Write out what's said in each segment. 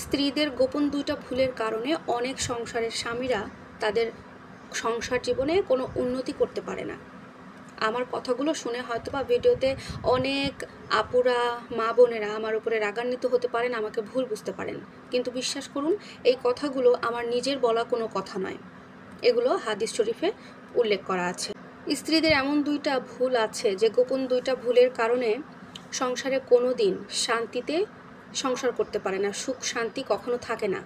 স্ত্রীদের গোপন দুইটা ভুলের কারণে অনেক সংসারের স্বামীরা তাদের সংসার জীবনে কোনো উন্নতি করতে পারে না। আমার কথাগুলো শুনে হয়তো বা ভিডিওতে অনেক আপুরা মা বোনেরা আমার উপরে রাগান্বিত হতে পারেন, আমাকে ভুল বুঝতে পারেন, কিন্তু বিশ্বাস করুন এই কথাগুলো আমার নিজের বলা কোনো কথা নয়, এগুলো হাদিস শরীফে উল্লেখ করা আছে। স্ত্রীদের এমন দুইটা ভুল আছে যে গোপন দুইটা ভুলের কারণে সংসারে কোনো দিন শান্তিতে সংসার করতে পারে না, সুখ শান্তি কখনো থাকে না।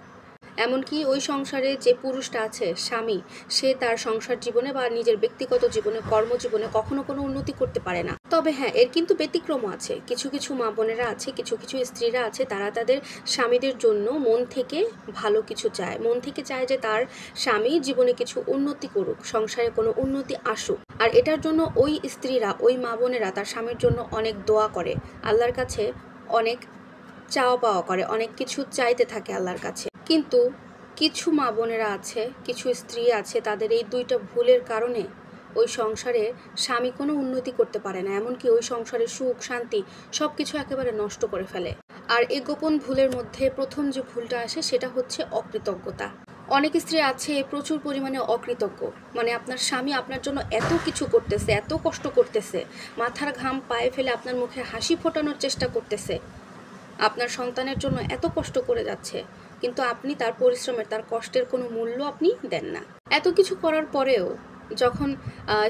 এমনকি ওই সংসারে যে পুরুষটা আছে স্বামী, সে তার সংসার জীবনে বা নিজের ব্যক্তিগত জীবনে কর্মজীবনে কখনো কোনো উন্নতি করতে পারে না। তবে হ্যাঁ, এর কিন্তু ব্যতিক্রমও আছে। কিছু কিছু মা বোনেরা আছে, কিছু কিছু স্ত্রীরা আছে, তারা তাদের স্বামীদের জন্য মন থেকে ভালো কিছু চায়, মন থেকে চায় যে তার স্বামী জীবনে কিছু উন্নতি করুক, সংসারে কোনো উন্নতি আসুক। আর এটার জন্য ওই স্ত্রীরা, ওই মা বোনেরা তার স্বামীর জন্য অনেক দোয়া করে, আল্লাহর কাছে অনেক চাওয়া পাওয়া করে, অনেক কিছু চাইতে থাকে আল্লাহর কাছে। কিন্তু কিছু মা বোনেরা আছে, কিছু স্ত্রী আছে, তাদের এই দুইটা ভুলের কারণে ওই সংসারে স্বামী কোনো উন্নতি করতে পারে না, এমনকি ওই সংসারে সুখ শান্তি সব কিছু একেবারে নষ্ট করে ফেলে। আর এই গোপন ভুলের মধ্যে প্রথম যে ভুলটা আসে সেটা হচ্ছে অকৃতজ্ঞতা। অনেক স্ত্রী আছে প্রচুর পরিমাণে অকৃতজ্ঞ, মানে আপনার স্বামী আপনার জন্য এত কিছু করতেছে, এত কষ্ট করতেছে, মাথার ঘাম পায়ে ফেলে আপনার মুখে হাসি ফোটানোর চেষ্টা করতেছে, আপনার সন্তানের জন্য এত কষ্ট করে যাচ্ছে, কিন্তু আপনি তার পরিশ্রমের, তার কষ্টের কোনো মূল্য আপনি দেন না। এত কিছু করার পরেও যখন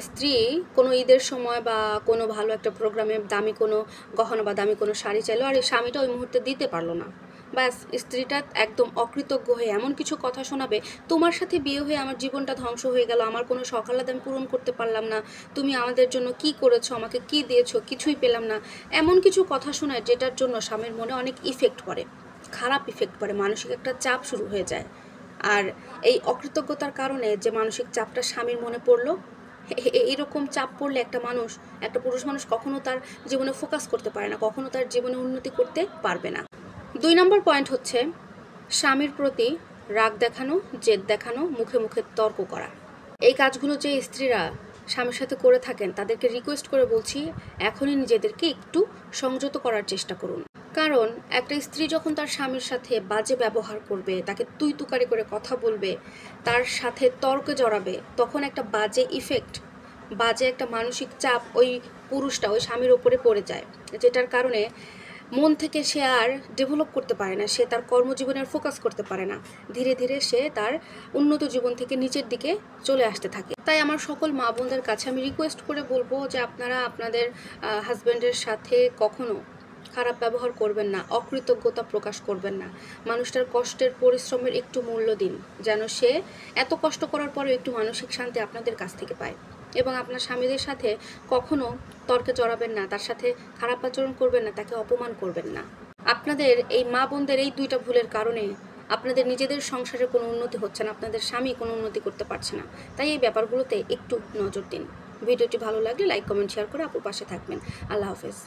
স্ত্রী কোনো ঈদের সময় বা কোনো ভালো একটা প্রোগ্রামে দামি কোনো গহনা বা দামি কোনো শাড়ি চাইলো, আর এই স্বামীটা ওই মুহূর্তে দিতে পারলো না, ব্যাস স্ত্রীটা একদম অকৃতজ্ঞ হয়ে এমন কিছু কথা শোনাবে, তোমার সাথে বিয়ে হয়ে আমার জীবনটা ধ্বংস হয়ে গেল, আমার কোনো সকালাদ আমি পূরণ করতে পারলাম না, তুমি আমাদের জন্য কি করেছো, আমাকে কি দিয়েছো, কিছুই পেলাম না, এমন কিছু কথা শোনায় যেটার জন্য স্বামীর মনে অনেক ইফেক্ট পড়ে, খারাপ ইফেক্ট পড়ে, মানসিক একটা চাপ শুরু হয়ে যায়। আর এই অকৃতজ্ঞতার কারণে যে মানসিক চাপটা স্বামীর মনে পড়লো, এইরকম চাপ পড়লে একটা পুরুষ মানুষ কখনো তার জীবনে ফোকাস করতে পারে না, কখনো তার জীবনে উন্নতি করতে পারবে না। 2 নম্বর পয়েন্ট হচ্ছে স্বামীর প্রতি রাগ দেখানো, জেদ দেখানো, মুখে মুখে তর্ক করা। এই কাজগুলো যে স্ত্রীরা স্বামীর সাথে করে থাকেন তাদেরকে রিকোয়েস্ট করে বলছি, এখনই নিজেদেরকে একটু সংযত করার চেষ্টা করুন। কারণ একটা স্ত্রী যখন তার স্বামীর সাথে বাজে ব্যবহার করবে, তাকে তুই তুকারি করে কথা বলবে, তার সাথে তর্কে জড়াবে, তখন একটা বাজে ইফেক্ট, বাজে একটা মানসিক চাপ ওই পুরুষটা, ওই স্বামীর ওপরে পড়ে যায়, যেটার কারণে মন থেকে সে আর ডেভেলপ করতে পারে না, সে তার কর্মজীবনের ফোকাস করতে পারে না, ধীরে ধীরে সে তার উন্নত জীবন থেকে নিচের দিকে চলে আসতে থাকে। তাই আমার সকল মা বোনদের কাছে আমি রিকোয়েস্ট করে বলবো যে আপনারা আপনাদের হাজব্যান্ডের সাথে কখনো খারাপ ব্যবহার করবেন না, অকৃতজ্ঞতা প্রকাশ করবেন না, মানুষটার কষ্টের পরিশ্রমের একটু মূল্য দিন, যেন সে এত কষ্ট করার পরেও একটু মানসিক শান্তি আপনাদের কাছ থেকে পায়। এবং আপনার স্বামীদের সাথে কখনো তর্কে জড়াবেন না, তার সাথে খারাপ আচরণ করবেন না, তাকে অপমান করবেন না। আপনাদের এই মা বোনদের এই দুইটা ভুলের কারণে আপনাদের নিজেদের সংসারে কোনো উন্নতি হচ্ছে না, আপনাদের স্বামী কোনো উন্নতি করতে পারছে না। তাই এই ব্যাপারগুলোতে একটু নজর দিন। ভিডিওটি ভালো লাগলে লাইক কমেন্ট শেয়ার করে আপুর পাশে থাকবেন। আল্লাহ হাফেজ।